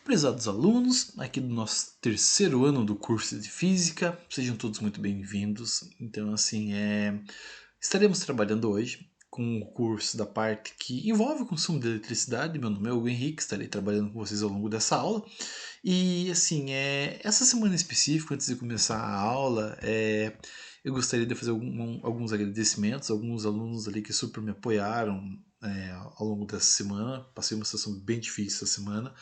Prezados alunos, aqui do nosso terceiro ano do curso de Física, sejam todos muito bem-vindos. Então, assim, estaremos trabalhando hoje com o curso da parte que envolve o consumo de eletricidade. Meu nome é Hugo Henrique, estarei trabalhando com vocês ao longo dessa aula. E, assim, essa semana em específico, antes de começar a aula, eu gostaria de fazer alguns agradecimentos, alguns alunos ali que super me apoiaram ao longo dessa semana. Passei uma situação bem difícil essa semana.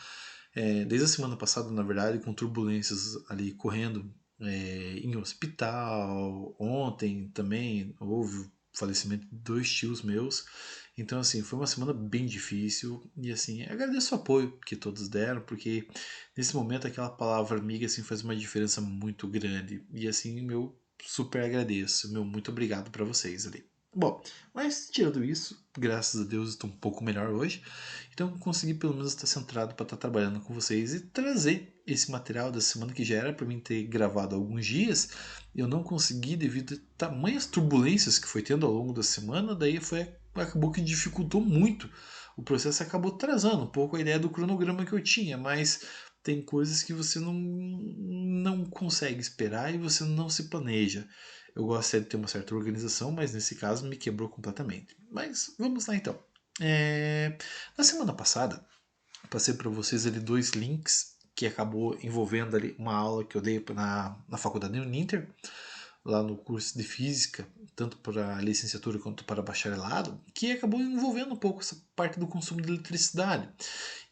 Desde a semana passada, na verdade, com turbulências ali correndo em hospital. Ontem também houve o falecimento de dois tios meus. Então, assim, foi uma semana bem difícil. E, assim, agradeço o apoio que todos deram, porque nesse momento aquela palavra amiga, assim, faz uma diferença muito grande. E, assim, meu super agradeço. Meu muito obrigado para vocês ali. Bom, mas tirando isso, graças a Deus estou um pouco melhor hoje. Então consegui pelo menos estar centrado para estar trabalhando com vocês e trazer esse material da semana que já era para mim ter gravado há alguns dias. Eu não consegui devido a tamanhas turbulências que foi tendo ao longo da semana, acabou que dificultou muito. O processo acabou atrasando um pouco a ideia do cronograma que eu tinha, mas tem coisas que você não consegue esperar e você não se planeja. Eu gostaria de ter uma certa organização, mas nesse caso me quebrou completamente. Mas vamos lá então. Na semana passada, passei para vocês ali dois links que acabou envolvendo ali uma aula que eu dei na faculdade Uninter, lá no curso de Física, tanto para licenciatura quanto para bacharelado, que acabou envolvendo um pouco essa parte do consumo de eletricidade.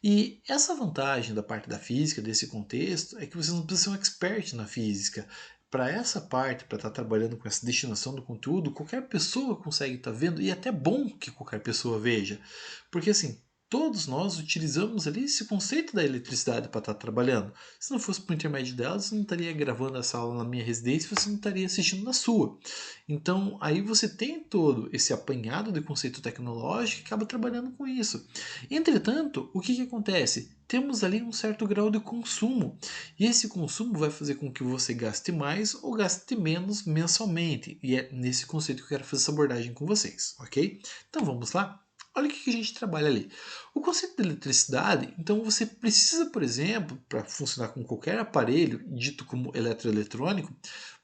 E essa vantagem da parte da física, desse contexto, é que você não precisa ser um expert na física. Para essa parte, para estar trabalhando com essa destinação do conteúdo, qualquer pessoa consegue estar vendo, e é até bom que qualquer pessoa veja. Porque assim, todos nós utilizamos ali esse conceito da eletricidade para estar trabalhando. Se não fosse por intermédio dela, você não estaria gravando essa aula na minha residência, você não estaria assistindo na sua. Então, aí você tem todo esse apanhado de conceito tecnológico e acaba trabalhando com isso. Entretanto, o que acontece? Temos ali um certo grau de consumo. E esse consumo vai fazer com que você gaste mais ou gaste menos mensalmente. E é nesse conceito que eu quero fazer essa abordagem com vocês, ok? Então vamos lá? Olha o que a gente trabalha ali. O conceito de eletricidade, então você precisa, por exemplo, para funcionar com qualquer aparelho dito como eletroeletrônico,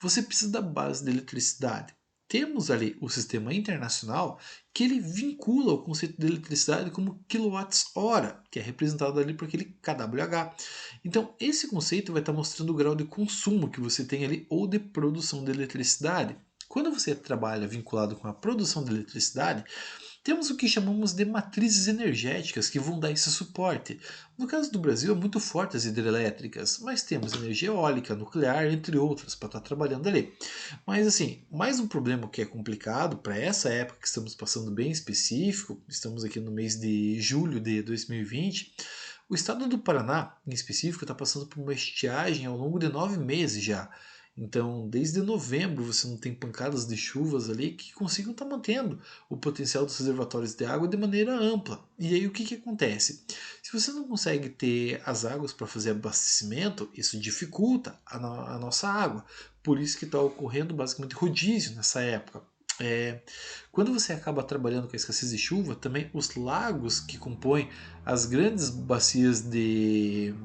você precisa da base de eletricidade. Temos ali o sistema internacional que ele vincula o conceito de eletricidade como quilowatts-hora, que é representado ali por aquele kWh. Então, esse conceito vai estar mostrando o grau de consumo que você tem ali ou de produção de eletricidade. Quando você trabalha vinculado com a produção de eletricidade, temos o que chamamos de matrizes energéticas que vão dar esse suporte. No caso do Brasil, é muito forte as hidrelétricas, mas temos energia eólica, nuclear, entre outras, para estar trabalhando ali. Mas assim, mais um problema que é complicado para essa época que estamos passando bem específico, estamos aqui no mês de julho de 2020, o estado do Paraná, em específico, está passando por uma estiagem ao longo de 9 meses já. Então, desde novembro você não tem pancadas de chuvas ali que consigam estar mantendo o potencial dos reservatórios de água de maneira ampla. E aí o que acontece? Se você não consegue ter as águas para fazer abastecimento, isso dificulta a nossa água. Por isso que está ocorrendo basicamente rodízio nessa época. Quando você acaba trabalhando com a escassez de chuva, também os lagos que compõem as grandes bacias de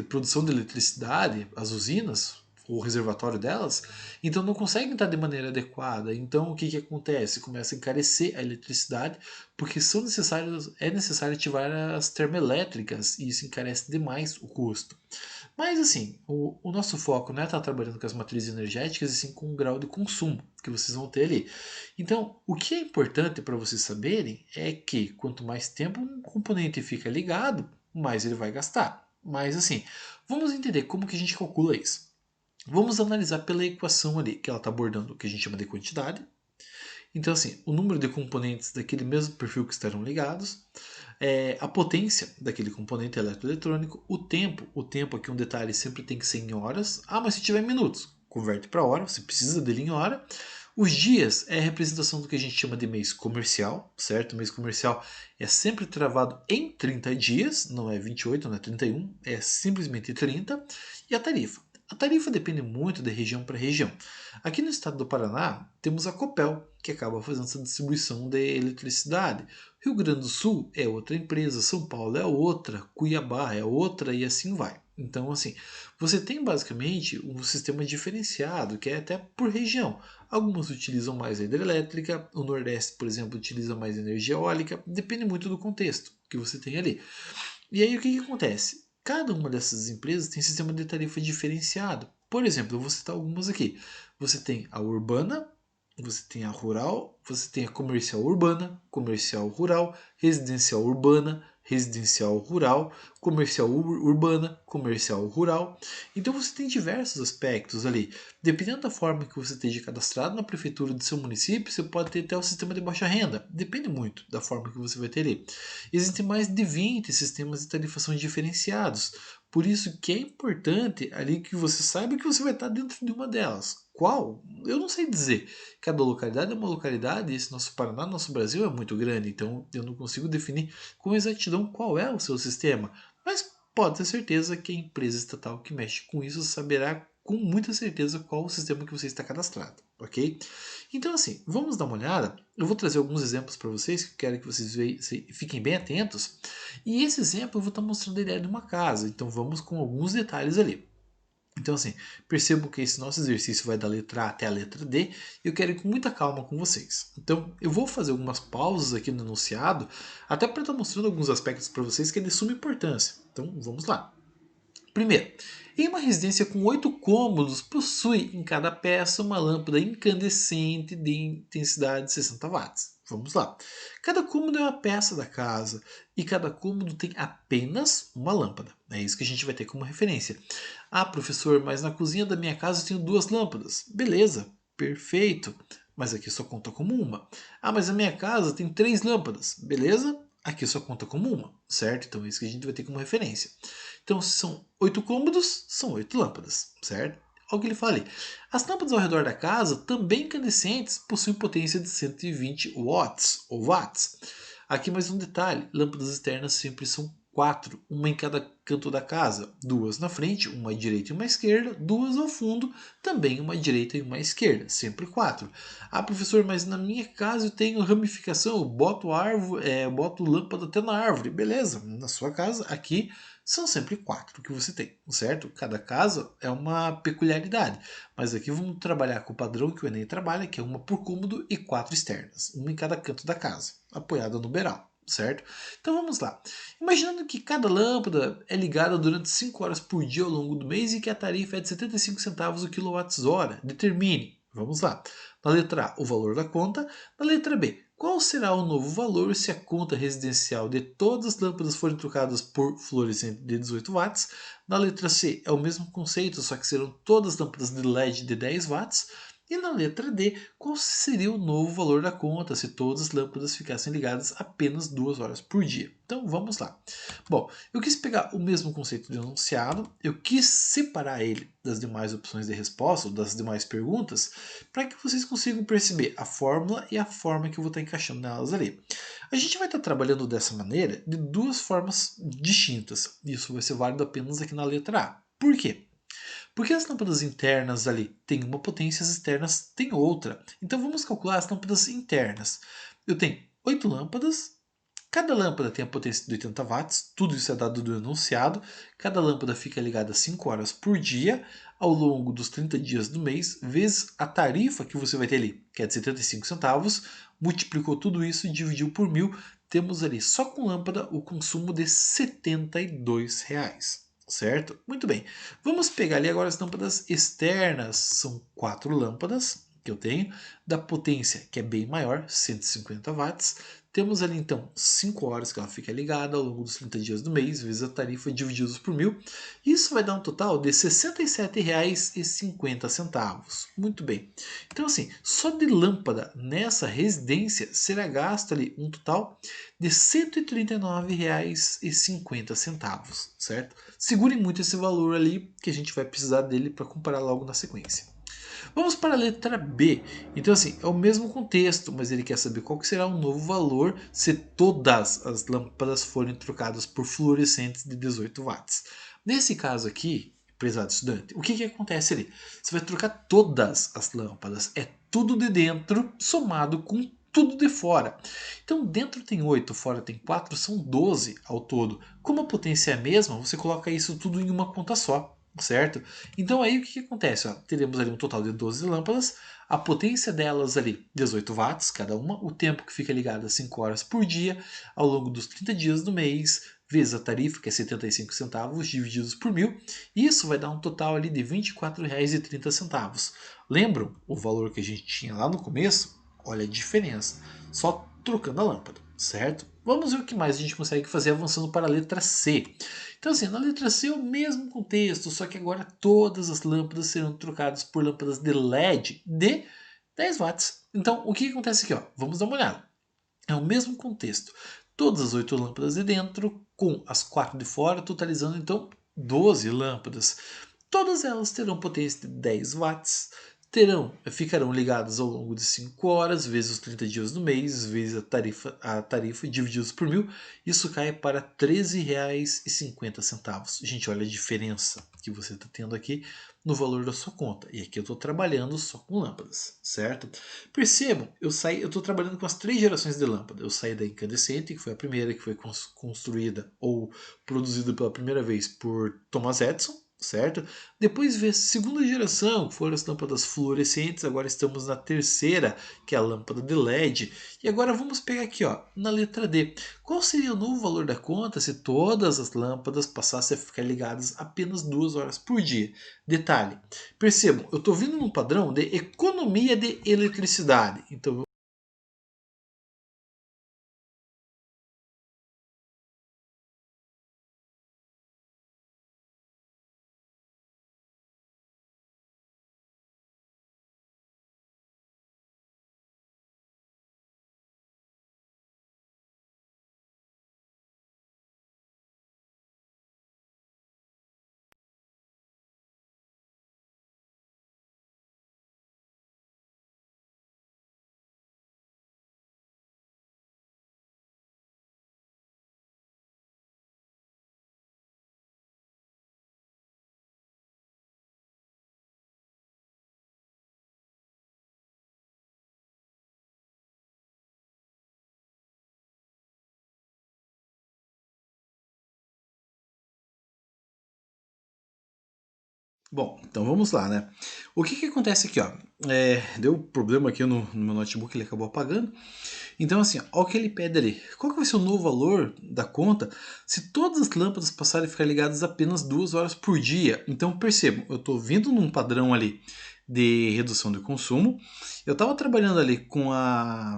produção de eletricidade, as usinas, o reservatório delas, então não conseguem estar de maneira adequada. Então o que acontece? Começa a encarecer a eletricidade, porque é necessário ativar as termoelétricas e isso encarece demais o custo. Mas assim, o nosso foco não é estar trabalhando com as matrizes energéticas e sim com o grau de consumo que vocês vão ter ali. Então, o que é importante para vocês saberem é que quanto mais tempo um componente fica ligado, mais ele vai gastar. Mas assim, vamos entender como que a gente calcula isso. Vamos analisar pela equação ali, que ela está abordando o que a gente chama de quantidade. Então, assim, o número de componentes daquele mesmo perfil que estarão ligados, a potência daquele componente eletroeletrônico, o tempo aqui um detalhe sempre tem que ser em horas. Ah, mas se tiver minutos, converte para hora, você precisa dele em hora. Os dias é a representação do que a gente chama de mês comercial, certo? O mês comercial é sempre travado em 30 dias, não é 28, não é 31, é simplesmente 30. E a tarifa. A tarifa depende muito de região para região. Aqui no estado do Paraná, temos a Copel, que acaba fazendo essa distribuição de eletricidade. Rio Grande do Sul é outra empresa, São Paulo é outra, Cuiabá é outra e assim vai. Então, assim, você tem basicamente um sistema diferenciado, que é até por região. Algumas utilizam mais a hidrelétrica, o Nordeste, por exemplo, utiliza mais energia eólica, depende muito do contexto que você tem ali. E aí o que acontece? Cada uma dessas empresas tem sistema de tarifa diferenciado. Por exemplo, eu vou citar algumas aqui. Você tem a urbana, você tem a rural, você tem a comercial urbana, comercial rural, residencial urbana, residencial rural, comercial urbana, comercial rural. Então você tem diversos aspectos ali. Dependendo da forma que você esteja cadastrado na prefeitura do seu município, você pode ter até o sistema de baixa renda. Depende muito da forma que você vai ter ali. Existem mais de 20 sistemas de tarifação diferenciados. Por isso que é importante ali que você saiba que você vai estar dentro de uma delas. Qual? Eu não sei dizer. Cada localidade é uma localidade e esse nosso Paraná, nosso Brasil é muito grande, então eu não consigo definir com exatidão qual é o seu sistema. Mas pode ter certeza que a empresa estatal que mexe com isso saberá com muita certeza qual o sistema que você está cadastrado, ok? Então assim, vamos dar uma olhada. Eu vou trazer alguns exemplos para vocês que eu quero que vocês fiquem bem atentos. E esse exemplo eu vou estar mostrando a ideia de uma casa, então vamos com alguns detalhes ali. Então, assim, percebam que esse nosso exercício vai da letra A até a letra D e eu quero ir com muita calma com vocês. Então, eu vou fazer algumas pausas aqui no enunciado, até para estar mostrando alguns aspectos para vocês que é de suma importância. Então, vamos lá. Primeiro, em uma residência com 8 cômodos, possui em cada peça uma lâmpada incandescente de intensidade de 60 watts. Vamos lá. Cada cômodo é uma peça da casa e cada cômodo tem apenas uma lâmpada. É isso que a gente vai ter como referência. Ah, professor, mas na cozinha da minha casa eu tenho 2 lâmpadas. Beleza, perfeito. Mas aqui só conta como uma. Ah, mas a minha casa tem 3 lâmpadas. Beleza? Aqui só conta como uma, certo? Então é isso que a gente vai ter como referência. Então, se são 8 cômodos, são 8 lâmpadas, certo? Olha o que ele fala ali. As lâmpadas ao redor da casa, também incandescentes, possuem potência de 120 watts ou watts. Aqui mais um detalhe: lâmpadas externas sempre são 4, uma em cada canto da casa, 2 na frente, uma à direita e uma à esquerda, 2 ao fundo, também uma à direita e uma à esquerda, sempre 4. Ah, professor, mas na minha casa eu tenho ramificação, eu boto árvore, boto lâmpada até na árvore, beleza? Na sua casa, aqui são sempre 4 que você tem, certo? Cada casa é uma peculiaridade, mas aqui vamos trabalhar com o padrão que o Enem trabalha, que é uma por cômodo e 4 externas, uma em cada canto da casa, apoiada no beiral, certo? Então vamos lá. Imaginando que cada lâmpada é ligada durante 5 horas por dia ao longo do mês e que a tarifa é de 75 centavos o quilowatts-hora, determine. Vamos lá. Na letra A, o valor da conta. Na letra B, qual será o novo valor se a conta residencial de todas as lâmpadas forem trocadas por fluorescente de 18 watts? Na letra C, é o mesmo conceito, só que serão todas as lâmpadas de LED de 10 watts. E na letra D, qual seria o novo valor da conta se todas as lâmpadas ficassem ligadas apenas 2 horas por dia? Então vamos lá. Bom, eu quis pegar o mesmo conceito de enunciado, eu quis separar ele das demais opções de resposta, ou das demais perguntas, para que vocês consigam perceber a fórmula e a forma que eu vou estar encaixando nelas ali. A gente vai estar trabalhando dessa maneira de duas formas distintas. Isso vai ser válido apenas aqui na letra A. Por quê? Porque as lâmpadas internas ali têm uma potência, as externas têm outra. Então vamos calcular as lâmpadas internas. Eu tenho 8 lâmpadas. Cada lâmpada tem a potência de 80 watts, tudo isso é dado do enunciado. Cada lâmpada fica ligada 5 horas por dia, ao longo dos 30 dias do mês, vezes a tarifa que você vai ter ali, que é de 75 centavos, multiplicou tudo isso e dividiu por 1.000, temos ali só com lâmpada o consumo de R$ 72. Certo? Muito bem. Vamos pegar ali agora as lâmpadas externas. São 4 lâmpadas que eu tenho, da potência que é bem maior, 150 watts. Temos ali então 5 horas que ela fica ligada ao longo dos 30 dias do mês, vezes a tarifa divididos por 1.000. Isso vai dar um total de R$ 67,50. Muito bem. Então assim, só de lâmpada nessa residência será gasto ali um total de R$ 139,50, certo? Segurem muito esse valor ali, que a gente vai precisar dele para comparar logo na sequência. Vamos para a letra B. Então, assim, é o mesmo contexto, mas ele quer saber qual que será o novo valor se todas as lâmpadas forem trocadas por fluorescentes de 18 watts. Nesse caso aqui, prezado estudante, o que acontece ali? Você vai trocar todas as lâmpadas, é tudo de dentro somado com tudo de fora. Então dentro tem 8, fora tem 4, são 12 ao todo. Como a potência é a mesma, você coloca isso tudo em uma conta só, certo? Então aí o que acontece? Ó, teremos ali um total de 12 lâmpadas, a potência delas ali 18 watts cada uma, o tempo que fica ligado a 5 horas por dia, ao longo dos 30 dias do mês, vezes a tarifa, que é 75 centavos, divididos por 1.000, isso vai dar um total ali de R$ 24,30. Lembram o valor que a gente tinha lá no começo? Olha a diferença, só trocando a lâmpada, certo? Vamos ver o que mais a gente consegue fazer avançando para a letra C. Então assim, na letra C é o mesmo contexto, só que agora todas as lâmpadas serão trocadas por lâmpadas de LED de 10 watts. Então o que acontece aqui? Ó? Vamos dar uma olhada. É o mesmo contexto. Todas as 8 lâmpadas de dentro com as 4 de fora, totalizando então 12 lâmpadas. Todas elas terão potência de 10 watts, ficarão ligadas ao longo de 5 horas, vezes os 30 dias do mês, vezes a tarifa divididos por 1.000, isso cai para R$ 13,50. Gente, olha a diferença que você está tendo aqui no valor da sua conta. E aqui eu estou trabalhando só com lâmpadas, certo? Percebam, eu estou trabalhando com as 3 gerações de lâmpada. Eu saí da incandescente, que foi a primeira que foi construída ou produzida pela primeira vez por Thomas Edison, certo? Depois veio a segunda geração, que foram as lâmpadas fluorescentes. Agora estamos na terceira, que é a lâmpada de LED. E agora vamos pegar aqui, ó, na letra D. Qual seria o novo valor da conta se todas as lâmpadas passassem a ficar ligadas apenas 2 horas por dia? Detalhe, percebam, eu estou vindo num padrão de economia de eletricidade. Então, bom, então vamos lá, né? O que acontece aqui, ó? Deu problema aqui no meu notebook, ele acabou apagando. Então, assim, ó, o que ele pede ali. Qual que vai ser o novo valor da conta se todas as lâmpadas passarem a ficar ligadas apenas 2 horas por dia? Então, percebam, eu estou vindo num padrão ali de redução de consumo. Eu estava trabalhando ali com a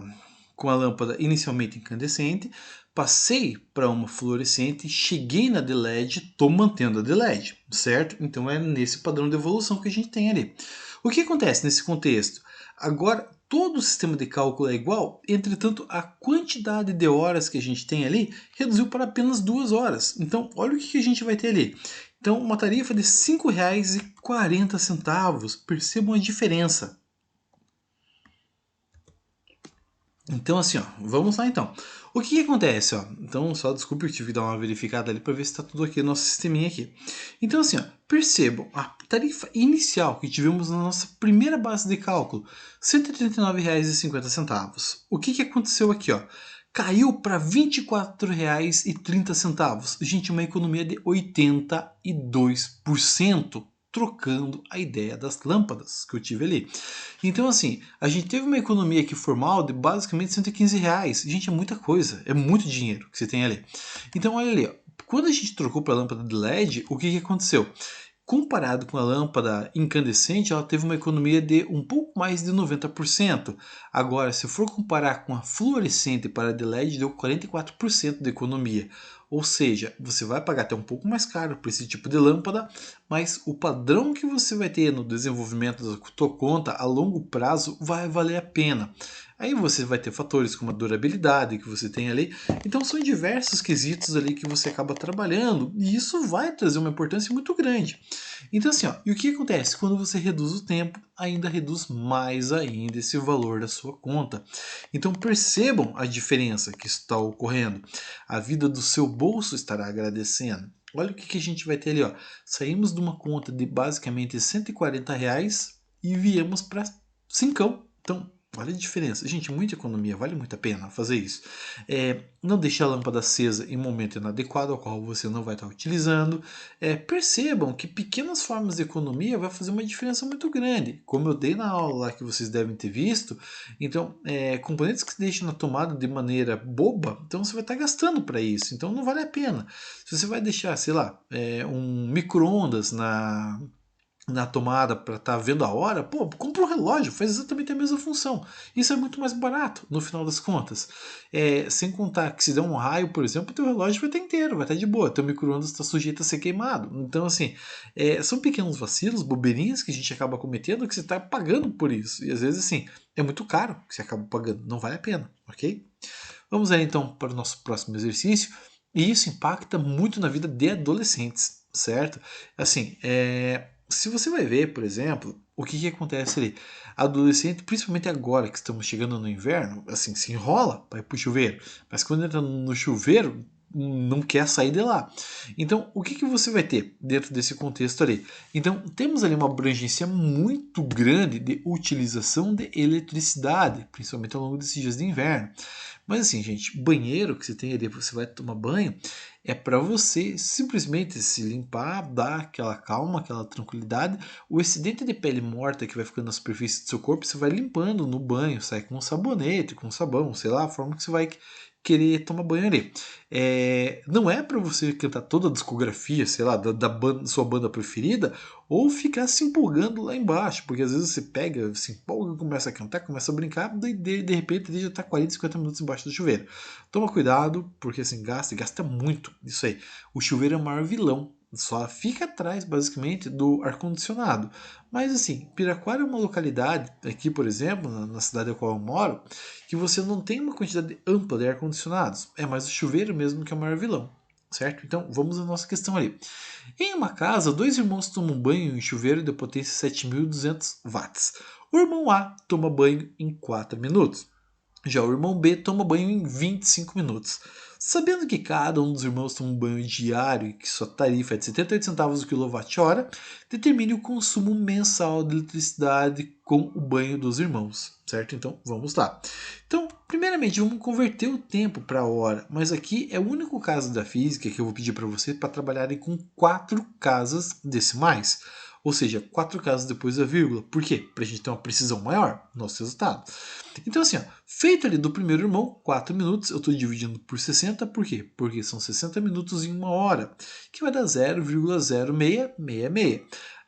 lâmpada inicialmente incandescente, passei para uma fluorescente, cheguei na de LED, estou mantendo a de LED, certo? Então é nesse padrão de evolução que a gente tem ali. O que acontece nesse contexto? Agora, todo o sistema de cálculo é igual, entretanto, a quantidade de horas que a gente tem ali reduziu para apenas 2 horas. Então, olha o que a gente vai ter ali. Então, uma tarifa de R$ 5,40. Percebam a diferença. Então, assim, ó, vamos lá então. O que acontece, ó? Então, só desculpe, eu tive que dar uma verificada ali para ver se está tudo aqui no nosso sisteminha aqui. Então, assim, ó, percebam, a tarifa inicial que tivemos na nossa primeira base de cálculo, R$ 139,50. O que aconteceu aqui, ó? Caiu para R$ 24,30. Gente, uma economia de 82%, trocando a ideia das lâmpadas que eu tive ali. Então, assim, a gente teve uma economia aqui formal de basicamente R$ 115. Gente, é muita coisa, é muito dinheiro que você tem ali. Então, olha ali, ó, quando a gente trocou para a lâmpada de LED, o que aconteceu? Comparado com a lâmpada incandescente, ela teve uma economia de um pouco mais de 90%. Agora, se for comparar com a fluorescente para a de LED, deu 44% de economia. Ou seja, você vai pagar até um pouco mais caro por esse tipo de lâmpada, mas o padrão que você vai ter no desenvolvimento da sua conta a longo prazo vai valer a pena. Aí você vai ter fatores como a durabilidade que você tem ali. Então são diversos quesitos ali que você acaba trabalhando e isso vai trazer uma importância muito grande. Então assim, ó, e o que acontece? Quando você reduz o tempo, ainda reduz mais ainda esse valor da sua conta. Então percebam a diferença que está ocorrendo. A vida do seu bolso estará agradecendo. olha o que a gente vai ter ali, ó. Saímos de uma conta de basicamente R$ 140 e viemos para 5. Então, olha a diferença. Gente, muita economia, vale muito a pena fazer isso. Não deixe a lâmpada acesa em momento inadequado, ao qual você não vai estar utilizando. Percebam que pequenas formas de economia vai fazer uma diferença muito grande. Como eu dei na aula lá que vocês devem ter visto, então, componentes que se deixam na tomada de maneira boba, então você vai estar gastando para isso. Então não vale a pena. Se você vai deixar, sei lá, um micro-ondas na tomada para estar vendo a hora, pô, compra um relógio, faz exatamente a mesma função. Isso é muito mais barato, no final das contas. Sem contar que se der um raio, por exemplo, o teu relógio vai estar inteiro, vai estar de boa, teu micro-ondas está sujeito a ser queimado. Então, assim, são pequenos vacilos, bobeirinhas que a gente acaba cometendo que você está pagando por isso. E às vezes, assim, é muito caro que você acaba pagando, não vale a pena, ok? Vamos aí então para o nosso próximo exercício. E isso impacta muito na vida de adolescentes, certo? Assim, se você vai ver, por exemplo, o que acontece ali. Adolescente, principalmente agora que estamos chegando no inverno, assim, se enrola para ir pro chuveiro. Mas quando entra no chuveiro, não quer sair de lá. Então, o que você vai ter dentro desse contexto ali? Então, temos ali uma abrangência muito grande de utilização de eletricidade, principalmente ao longo desses dias de inverno. Mas assim, gente, banheiro que você tem ali, você vai tomar banho, é para você simplesmente se limpar, dar aquela calma, aquela tranquilidade. O excedente de pele morta que vai ficando na superfície do seu corpo, você vai limpando no banho, sai com um sabonete, com sabão, sei lá, a forma que você vai querer tomar banho ali. Não é para você cantar toda a discografia, sei lá, da sua banda preferida, ou ficar se empolgando lá embaixo, porque às vezes você pega, se empolga, começa a cantar, começa a brincar, daí de repente ele já está 40, 50 minutos embaixo do chuveiro. Toma cuidado, porque assim, gasta muito isso aí. O chuveiro é o maior vilão, só fica atrás basicamente do ar-condicionado. Mas assim, Piraquara é uma localidade, aqui por exemplo, na cidade a qual eu moro, que você não tem uma quantidade ampla de ar-condicionados, é mais o chuveiro mesmo que é o maior vilão. Certo? Então vamos à nossa questão ali. Em uma casa, dois irmãos tomam banho em chuveiro de potência 7.200 watts. O irmão A toma banho em 4 minutos. Já o irmão B toma banho em 25 minutos. Sabendo que cada um dos irmãos toma um banho diário e que sua tarifa é de 78 centavos o quilowatt-hora, determine o consumo mensal de eletricidade com o banho dos irmãos, certo? Então, vamos lá. Então, primeiramente, vamos converter o tempo para a hora, mas aqui é o único caso da física que eu vou pedir para você para trabalharem com 4 casas decimais. Ou seja, 4 casas depois da vírgula. Por quê? Para a gente ter uma precisão maior no nosso resultado. Então, assim, ó, feito ali do primeiro irmão, 4 minutos, eu estou dividindo por 60, por quê? Porque são 60 minutos em uma hora, que vai dar 0,0666.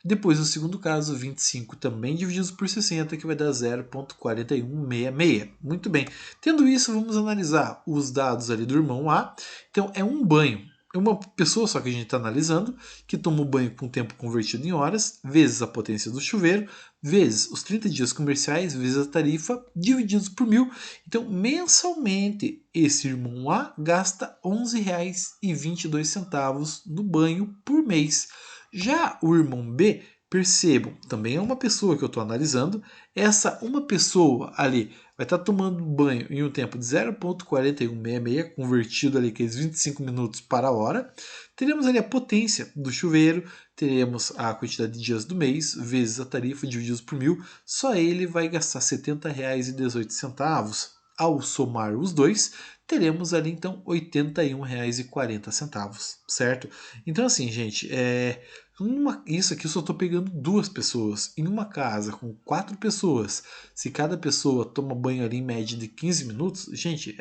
Depois, no segundo caso, 25 também divididos por 60, que vai dar 0,4166. Muito bem. Tendo isso, vamos analisar os dados ali do irmão A. Então, é um banho. É uma pessoa só que a gente está analisando, que toma o banho com tempo convertido em horas, vezes a potência do chuveiro, vezes os 30 dias comerciais, vezes a tarifa, divididos por 1.000. Então, mensalmente, esse irmão A gasta R$ 11,22 no banho por mês. Já o irmão B, percebam, também é uma pessoa que eu estou analisando. Essa uma pessoa ali vai estar tomando banho em um tempo de 0,4166, convertido ali aqueles 25 minutos para a hora. Teremos ali a potência do chuveiro, teremos a quantidade de dias do mês, vezes a tarifa divididos por 1.000. Só ele vai gastar R$ 70,18. Ao somar os dois, teremos ali então R$ 81,40, certo? Então assim, gente, isso aqui eu só estou pegando 2 pessoas. Em uma casa com 4 pessoas, se cada pessoa toma banho ali em média de 15 minutos, gente,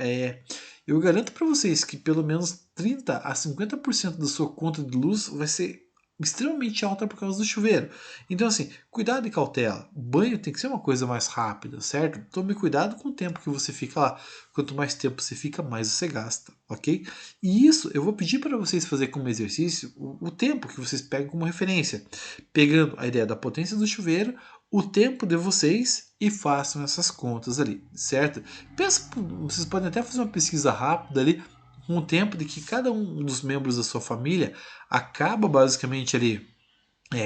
eu garanto para vocês que pelo menos 30 a 50% da sua conta de luz vai ser extremamente alta por causa do chuveiro. Então, assim, cuidado e cautela. Banho tem que ser uma coisa mais rápida, certo? Tome cuidado com o tempo que você fica lá. Quanto mais tempo você fica, mais você gasta, ok? E isso eu vou pedir para vocês fazerem como exercício o tempo que vocês pegam como referência. Pegando a ideia da potência do chuveiro, o tempo de vocês e façam essas contas ali, certo? Vocês podem até fazer uma pesquisa rápida ali com o tempo de que cada um dos membros da sua família acaba basicamente ali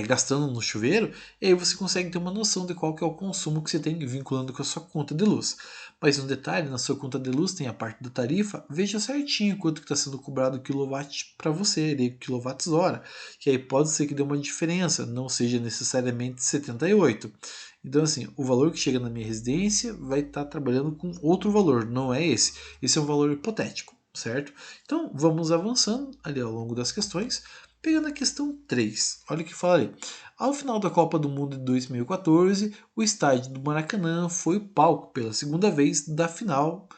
gastando no chuveiro, e aí você consegue ter uma noção de qual que é o consumo que você tem vinculando com a sua conta de luz. Mas um detalhe, na sua conta de luz tem a parte da tarifa, veja certinho quanto que está sendo cobrado o quilowatt para você, de quilowatts-hora, que aí pode ser que dê uma diferença, não seja necessariamente 78. Então assim, o valor que chega na minha residência vai estar trabalhando com outro valor, não é esse. Esse é um valor hipotético, certo? Então vamos avançando ali ao longo das questões. Pegando a questão 3, olha o que fala ali. Ao final da Copa do Mundo de 2014, o estádio do Maracanã foi o palco pela segunda vez da final,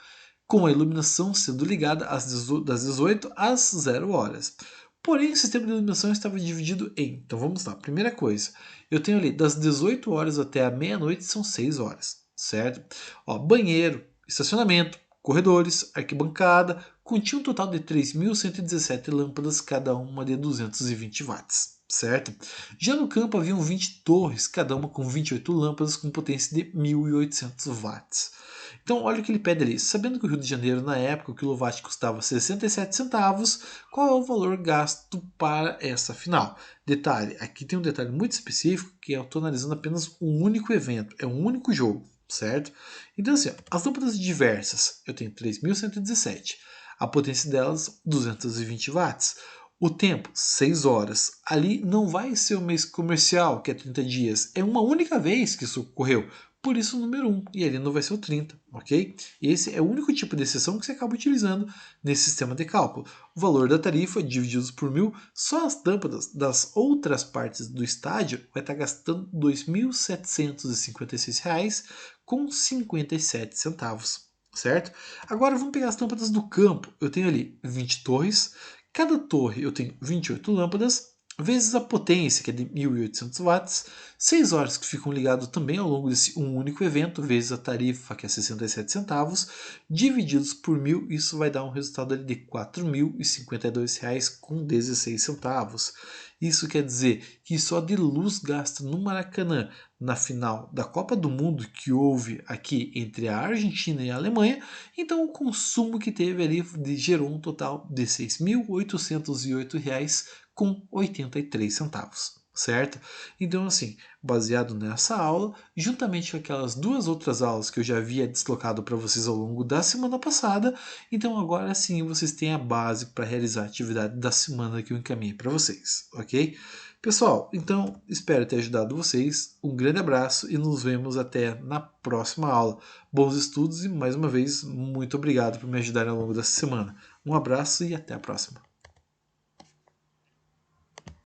com a iluminação sendo ligada das 18 às 0 horas. Porém, o sistema de iluminação estava dividido em. Então vamos lá, primeira coisa. Eu tenho ali das 18 horas até a meia-noite são 6 horas, certo? Ó, banheiro, estacionamento, corredores, arquibancada, continha um total de 3.117 lâmpadas, cada uma de 220 watts, certo? Já no campo haviam 20 torres, cada uma com 28 lâmpadas com potência de 1.800 watts. Então, olha o que ele pede ali. Sabendo que o Rio de Janeiro, na época, o quilowatt custava 67 centavos, qual é o valor gasto para essa final? Detalhe, aqui tem um detalhe muito específico que eu estou analisando apenas um único evento, é um único jogo, certo? Então, assim, ó, as lâmpadas diversas, eu tenho 3.117. A potência delas, 220 watts. O tempo, 6 horas. Ali não vai ser um mês comercial, que é 30 dias. É uma única vez que isso ocorreu. Por isso o número 1. E ali não vai ser o 30, ok? Esse é o único tipo de exceção que você acaba utilizando nesse sistema de cálculo. O valor da tarifa, divididos por 1.000, só as lâmpadas das outras partes do estádio vai estar gastando R$ 2.756,57, certo? Agora vamos pegar as lâmpadas do campo. Eu tenho ali 20 torres. Cada torre eu tenho 28 lâmpadas, vezes a potência, que é de 1.800 watts, 6 horas que ficam ligados também ao longo desse um único evento, vezes a tarifa, que é 67 centavos, divididos por 1.000, isso vai dar um resultado ali de R$ 4.052,16. Isso quer dizer que só de luz gasta no Maracanã, na final da Copa do Mundo que houve aqui entre a Argentina e a Alemanha, então o consumo que teve ali gerou um total de R$ 6.808,83, certo? Então, assim, baseado nessa aula, juntamente com aquelas duas outras aulas que eu já havia deslocado para vocês ao longo da semana passada, então agora sim vocês têm a base para realizar a atividade da semana que eu encaminhei para vocês, ok? Pessoal, então espero ter ajudado vocês. Um grande abraço e nos vemos até na próxima aula. Bons estudos e mais uma vez muito obrigado por me ajudarem ao longo dessa semana. Um abraço e até a próxima.